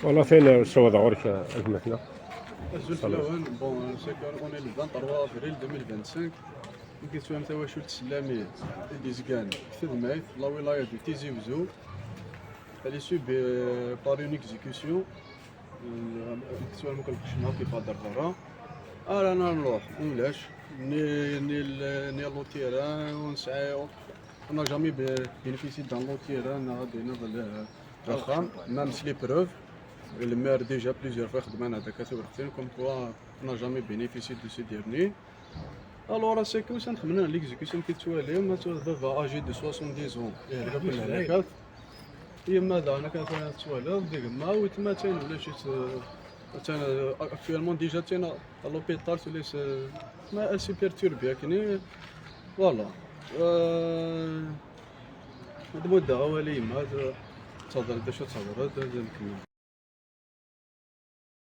والله فين شو دورك أزمتنا؟ الزول الأول بون سكر اون لو 23 افريل 2025 لقيت فيها تواشل تسلامي ديزكان كتدمايت لا ولاية دو تيزي وزو اليسو بار اون اكزيكسيون اكتوالمون كنخش معاهم كيف هضر برا انا نروح ولاش ني لو تيران ونسعى انا جامي بينيفيسي دان لو تيران غادي نضل الخام مام سلي بروف le maire déjà plusieurs fois خدمنا هذاك تورختين كوم كوا انا جامي بينيفيسي دو سي ديرني الوغ سيكو سنخمنا ليكزيكسيون كيتوالي ما بابا اجي دو 70 زون يهرب كل هلاكات يما دا انا كنتوالى ديك ما ويتما تاين ولا شي تاين اكطوالمون ديجا تاين لوبيتال توليس ما سوبر توربيا كني فوالا هاد مده غوالي يما تهضر دا شو تهضر هاد نكمل.